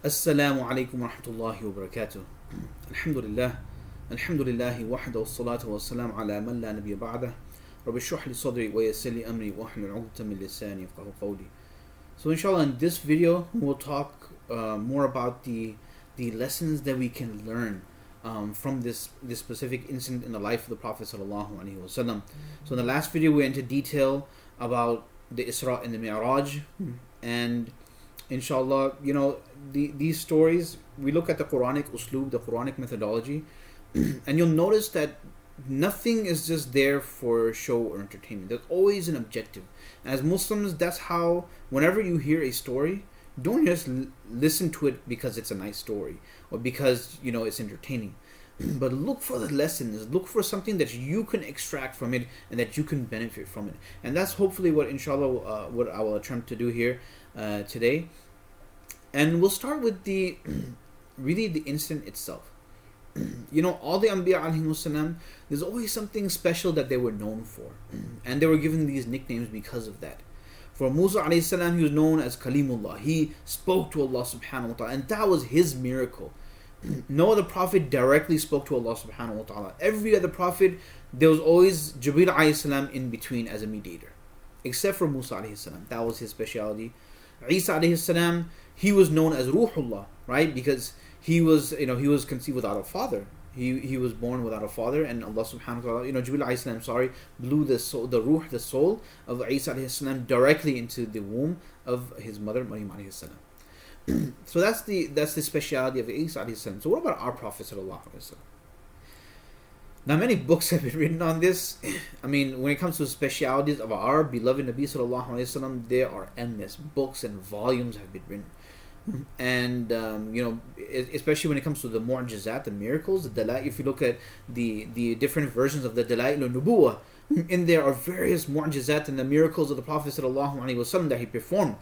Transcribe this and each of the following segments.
Assalamu alaikum wa rahmatullahi wa barakatuh. Alhamdulillah. Alhamdulillahi wahda wa salatu wa salam ala man la nabiyya ba'dah. Rabbi shrah li sadri wa yassir li amri wa hlul 'uqdatan min lisani yafqahu qawli. So inshallah in this video we'll talk more about the lessons that we can learn from this specific incident in the life of the Prophet sallallahu alaihi wasallam. So in the last video we went into detail about the Isra and the Mi'raj, and inshallah, these stories, we look at the Quranic usloob, the Quranic methodology, and you'll notice that nothing is just there for show or entertainment. There's always an objective. As Muslims, that's how, whenever you hear a story, don't just listen to it because it's a nice story or because it's entertaining, but look for the lessons. Look for something that you can extract from it and that you can benefit from it. And that's hopefully what, inshallah, what I will attempt to do here today. And we'll start with the incident itself. All the Anbiya alayhimus salam, there's always something special that they were known for, and they were given these nicknames because of that. For Musa alayhi salam, he was known as Kalimullah. He spoke to Allah subhanahu wa ta'ala, and that was his miracle. No other prophet directly spoke to Allah subhanahu wa ta'ala. Every other prophet, there was always Jibreel alayhi salam in between as a mediator, except for Musa alayhi salam. That was his speciality. Isa alayhi salam, he was known as Ruhullah, right? Because he was conceived without a father. He was born without a father, and Allah subhanahu wa ta'ala, Jibreel alayhi salam, blew the soul, the soul of Isa alayhi salam directly into the womb of his mother Maryam alayhi salam. So that's the speciality of Isa alayhi salam. So what about our Prophet sallallahu alaihi wasallam? Now many books have been written on this. I mean, when it comes to specialities of our beloved Nabi sallallahu alaihi wasallam, there are endless books and volumes have been written. And especially when it comes to the mu'jizat, the miracles, the dalail. If you look at the different versions of the dalail al-nubuwah, in there are various mu'jizat and the miracles of the Prophet sallallahu alaihi wasallam that he performed,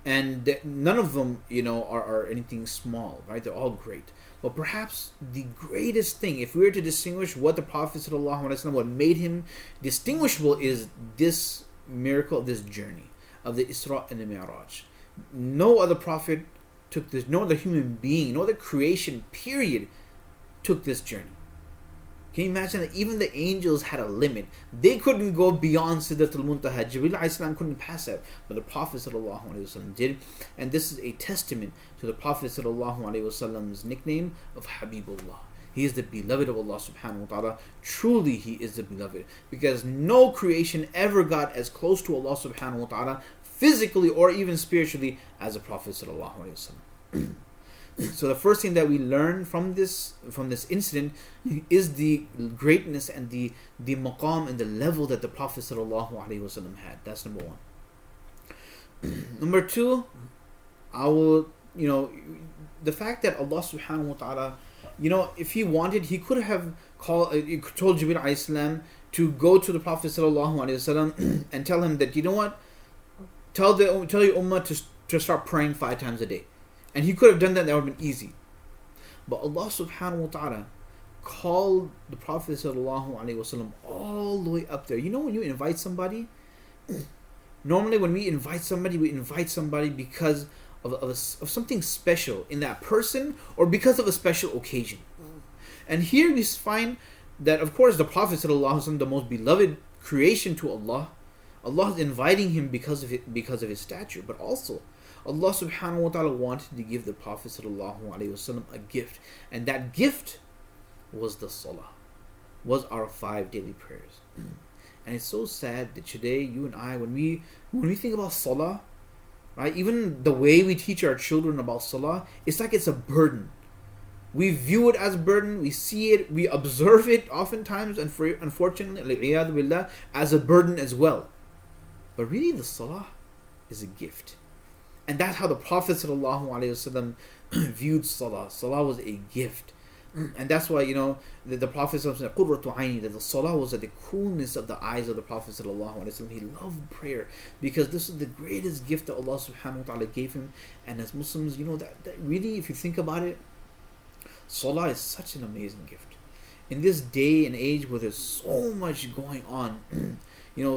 and none of them are anything small, right? They're all great. But perhaps the greatest thing, if we were to distinguish what the Prophet sallallahu alaihi wasallam, what made him distinguishable, is this miracle, this journey of the Isra and the Mi'raj. No other prophet took this, no other human being, no other creation, period, took this journey. Can you imagine that even the angels had a limit? They couldn't go beyond Sidratul Muntaha. Jibreel alayhi salam couldn't pass that, but the Prophet sallallahu alaihi wasallam did. And this is a testament to the Prophet sallallahu alaihi wasallam's nickname of Habibullah. He is the beloved of Allah subhanahu wa ta'ala. Truly he is the beloved, because no creation ever got as close to Allah subhanahu wa ta'ala physically or even spiritually as the Prophet sallallahu alaihi wasallam. So the first thing that we learn from this incident is the greatness and the maqam and the level that the Prophet sallallahu alaihi wasallam had. That's number one. Number two, the fact that Allah subhanahu wa ta'ala, if he wanted, he could have told Jibreel alayhi salam to go to the Prophet sallallahu alaihi wasallam and tell him that, tell your ummah to start praying 5 times a day. And he could have done that would have been easy. But Allah subhanahu wa ta'ala called the Prophet sallallahu alaihi wasallam all the way up there. When you invite somebody, normally when we invite somebody because of something special in that person or because of a special occasion. And here we find that, of course, the Prophet sallallahu alaihi wasallam, the most beloved creation to Allah, Allah is inviting him because of his stature, but also Allah subhanahu wa ta'ala wanted to give the Prophet sallallahu alaihi wasallam a gift, and that gift was the salah, was our 5 daily prayers. And it's so sad that today, you and I, when we think about salah, right, even the way we teach our children about salah, it's like it's a burden. We view it as a burden, we see it, we observe it oftentimes, and unfortunately, as a burden as well. But really, the salah is a gift. And that's how the Prophet ﷺ viewed salah. Salah was a gift. And that's why, the Prophet said, that the salah was at the coolness of the eyes of the Prophet ﷺ. He loved prayer because this is the greatest gift that Allah subhanahu wa ta'ala gave him. And as Muslims, that really, if you think about it, salah is such an amazing gift. In this day and age where there's so much going on,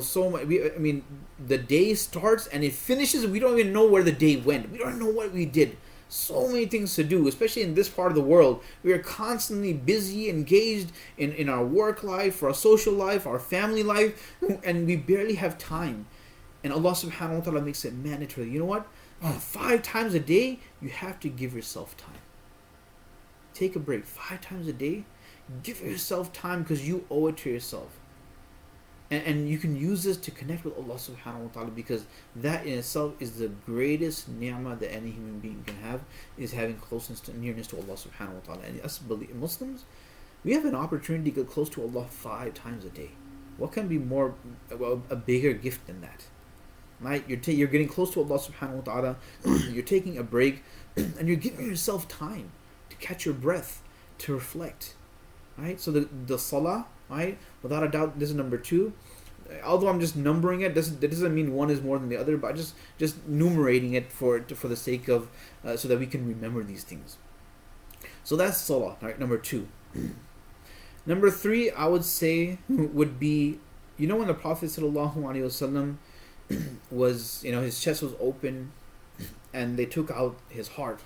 so much. The day starts and it finishes. We don't even know where the day went. We don't know what we did. So many things to do, especially in this part of the world. We are constantly busy, engaged in our work life, our social life, our family life, and we barely have time. And Allah subhanahu wa ta'ala makes it mandatory. You know what? 5 times a day, you have to give yourself time. Take a break 5 times a day. Give yourself time because you owe it to yourself. And you can use this to connect with Allah subhanahu wa ta'ala, because that in itself is the greatest ni'mah that any human being can have, is having closeness to nearness to Allah subhanahu wa ta'ala. And us Muslims, we have an opportunity to get close to Allah 5 times a day. What can be more, a bigger gift than that? Right? You're getting close to Allah subhanahu wa ta'ala, you're taking a break, and you're giving yourself time to catch your breath, to reflect. Right? So the salah, right? Without a doubt, this is number 2. Although I'm just numbering it, that doesn't mean one is more than the other, but just numerating it for the sake of so that we can remember these things. So that's salah, right? Number 2. Number 3, I would say, would be, when the Prophet sallallahu alaihi wasallam was, his chest was open, and they took out his heart.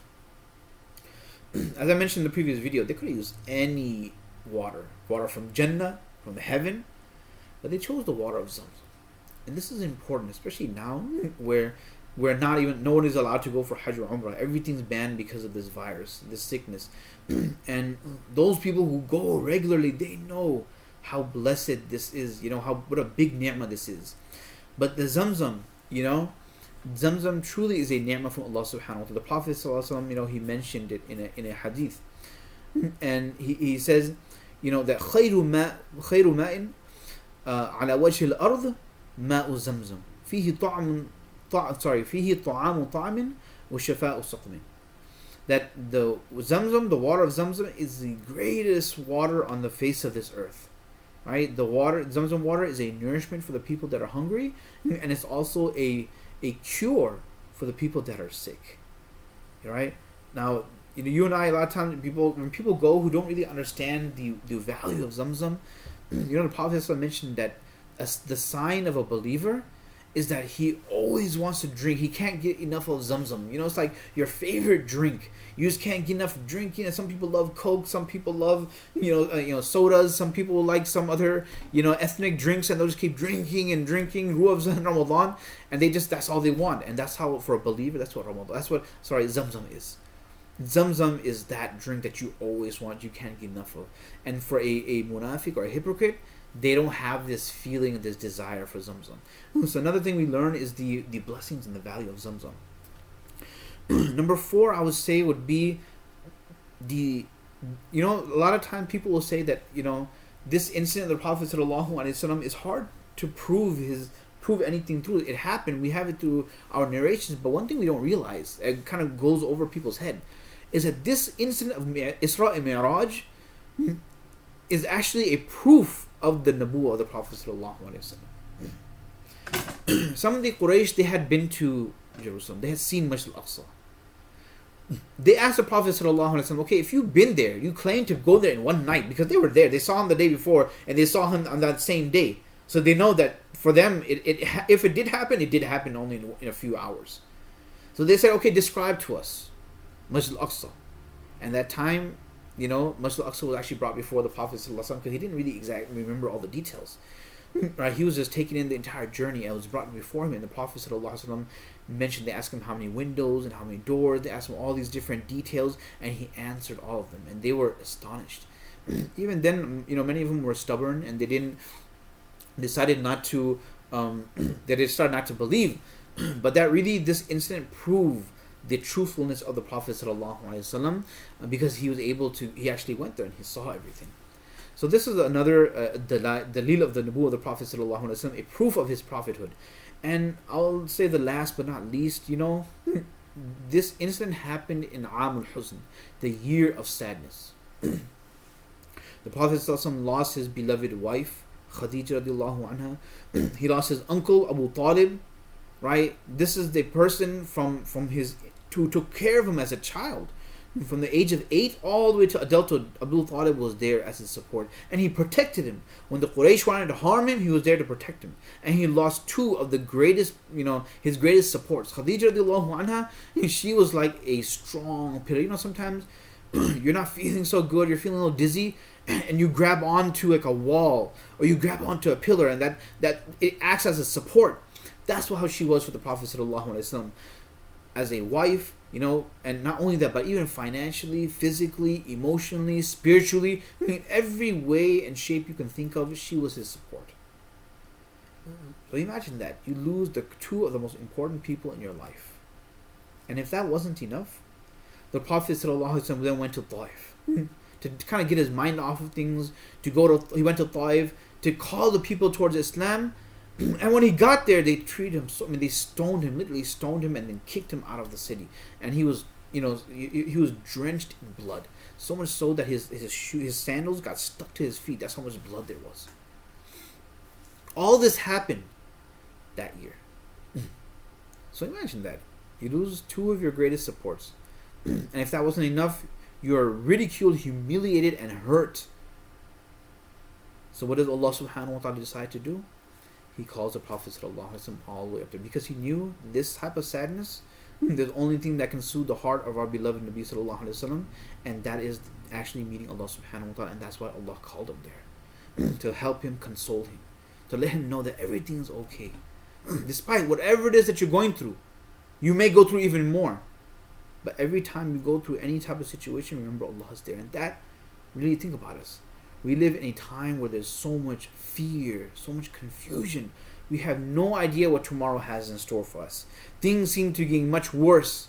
As I mentioned in the previous video, they could have used any water from Jannah, from the heaven, but they chose the water of Zamzam. And this is important, especially now where no one is allowed to go for Hajj or Umrah. Everything's banned because of this virus, this sickness. And those people who go regularly, they know how blessed this is, what a big ni'mah this is. But the Zamzam, Zamzam truly is a ni'mah from Allah subhanahu wa ta'ala. The Prophet sallallahu alaihi wasallam, he mentioned it in a hadith. And he says, that خير ماء على وجه الأرض ماء زمزم فيه طعام طعم وشفاء سقم. That the Zamzam, the water of Zamzam, is the greatest water on the face of this earth. Right? Zamzam water is a nourishment for the people that are hungry, and it's also a cure for the people that are sick. Right? Now, you and I, a lot of times, when people go who don't really understand the value of Zamzam, the Prophet mentioned that the sign of a believer is that he always wants to drink. He can't get enough of Zamzam. It's like your favorite drink. You just can't get enough drinking. Some people love Coke. Some people love, sodas. Some people like some other, ethnic drinks, and they'll just keep drinking and drinking. Ruafza in Ramadan, and that's all they want. And that's how, for a believer, that's what Zamzam is. Zamzam is that drink that you always want, you can't get enough of. And for a munafiq or a hypocrite, they don't have this feeling, this desire for Zamzam. So another thing we learn is the blessings and the value of Zamzam. Number 4, I would say, would be a lot of time people will say that, this incident of the Prophet ﷺ is hard to prove anything through. It happened, we have it through our narrations, but one thing we don't realize, it kind of goes over people's head, is that this incident of Isra and Mi'raj is actually a proof of the Nabuwah of the Prophet ﷺ. Some of the Quraysh, they had been to Jerusalem, they had seen Masjid al-Aqsa. They asked the Prophet ﷺ, okay, if you've been there, you claim to go there in one night, because they were there, they saw him the day before, and they saw him on that same day. So they know that for them, if it did happen only in a few hours. So they said, okay, describe to us Masjid al-Aqsa. And that time, Masjid al-Aqsa was actually brought before the Prophet ﷺ, because he didn't really exactly remember all the details. Right? He was just taking in the entire journey, and it was brought before him. And the Prophet ﷺ mentioned, they asked him how many windows and how many doors. They asked him all these different details, and he answered all of them. And they were astonished. Even then, many of them were stubborn, and they decided not to believe. But that really, this incident proved the truthfulness of the Prophet ﷺ, because he actually went there and he saw everything. So this is another dalil of the Nabuwah of the Prophet ﷺ, a proof of his prophethood. And I'll say the last but not least, this incident happened in Am al-Huzn, the year of sadness. The Prophet ﷺ lost his beloved wife, Khadija radiallahu anha. He lost his uncle, Abu Talib, right? This is the person from his who took care of him as a child, From the age of 8 all the way to adulthood, Abu Talib was there as his support. And he protected him. When the Quraysh wanted to harm him, he was there to protect him. And he lost 2 of the greatest, his greatest supports. Khadija radiallahu anha, she was like a strong pillar. Sometimes you're not feeling so good, you're feeling a little dizzy, and you grab onto like a wall, or you grab onto a pillar, and that it acts as a support. That's how she was for the Prophet sallallahu alaihi wasallam. As a wife, and not only that, but even financially, physically, emotionally, spiritually, every way and shape you can think of, she was his support. So imagine that. You lose the 2 of the most important people in your life. And if that wasn't enough, the Prophet ﷺ then went to Taif to kind of get his mind off of things. He went to Taif to call the people towards Islam. And when he got there, they treated him they stoned him, literally stoned him, and then kicked him out of the city. And he was, he was drenched in blood, so much so that his sandals got stuck to his feet. That's how much blood there was. All this happened that year. So imagine that you lose 2 of your greatest supports, and if that wasn't enough, you are ridiculed, humiliated, and hurt. So what does Allah subhanahu wa ta'ala decide to do? He calls the Prophet ﷺ all the way up there, because he knew this type of sadness, the only thing that can soothe the heart of our beloved Nabi ﷺ, and that is actually meeting Allah subhanahu wa ta'ala. And that's why Allah called him there, to help him, console him, to let him know that everything's okay. Despite whatever it is that you're going through, you may go through even more, but every time you go through any type of situation, remember Allah is there. And that, really think about us. We live in a time where there's so much fear, so much confusion. We have no idea what tomorrow has in store for us. Things seem to be getting much worse.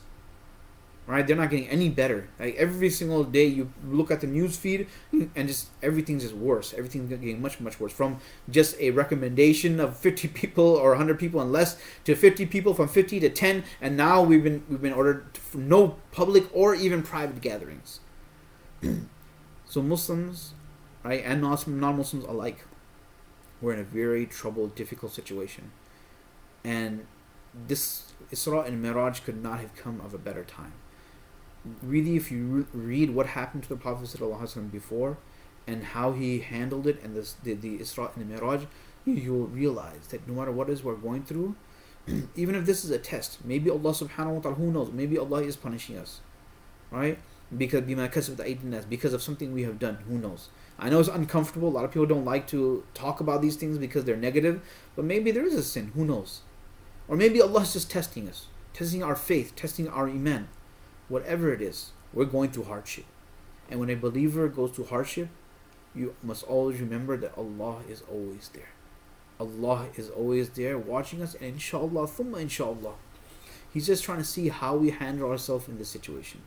Right? They're not getting any better. Like every single day you look at the news feed and just everything's just worse. Everything's getting much, much worse. From just a recommendation of 50 people or 100 people and less, to 50 people, from 50 to 10, and now we've been ordered for no public or even private gatherings. So Muslims, right, and non-Muslims alike, we're in a very troubled, difficult situation. And this Isra and Miraj could not have come of a better time. Really, if you read what happened to the Prophet ﷺ before and how he handled it, and the Isra and the Miraj, you will realize that no matter what it is we're going through, even if this is a test, maybe Allah subhanahu wa ta'ala, who knows, maybe Allah is punishing us, right? Because because of something we have done, who knows? I know it's uncomfortable. A lot of people don't like to talk about these things because they're negative, but maybe there is a sin, who knows? Or maybe Allah is just testing us, testing our faith, testing our iman. Whatever it is, we're going through hardship. And when a believer goes through hardship, you must always remember that Allah is always there. Allah is always there watching us, and inshallah, thumma inshallah, He's just trying to see how we handle ourselves in this situation.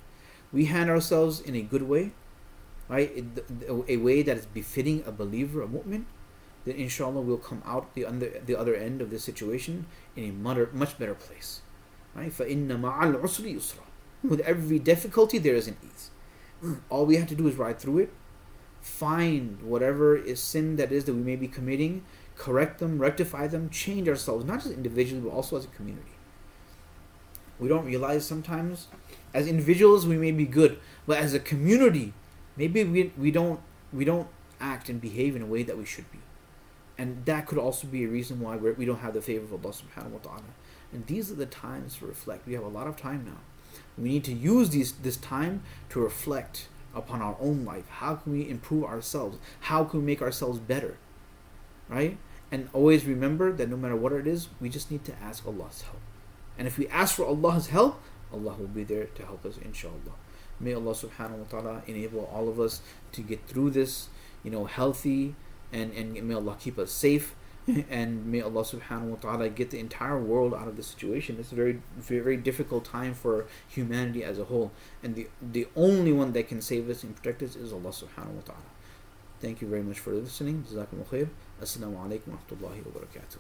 We handle ourselves in a good way, right? A way that is befitting a believer, a mu'min, then inshallah we'll come out the other end of this situation in a much better place. Right? فَإِنَّ مَعَ الْعُسْرِ يُسْرًا. With every difficulty there is an ease. All we have to do is ride through it, find whatever is sin that is that we may be committing, correct them, rectify them, change ourselves, not just individually but also as a community. We don't realize sometimes, as individuals we may be good, but as a community, maybe we don't act and behave in a way that we should be. And that could also be a reason why we don't have the favor of Allah subhanahu wa ta'ala. And these are the times to reflect. We have a lot of time now. We need to use this time to reflect upon our own life. How can we improve ourselves? How can we make ourselves better? Right? And always remember that no matter what it is, we just need to ask Allah's help. And if we ask for Allah's help, Allah will be there to help us, inshallah. May Allah subhanahu wa ta'ala enable all of us to get through this, healthy, and may Allah keep us safe, and may Allah subhanahu wa ta'ala get the entire world out of this situation. It's a very, very, very difficult time for humanity as a whole, and the only one that can save us and protect us is Allah subhanahu wa ta'ala. Thank you very much for listening. Jazakumullah khair. Assalamu alaikum wa rahmatullahi wa barakatuh.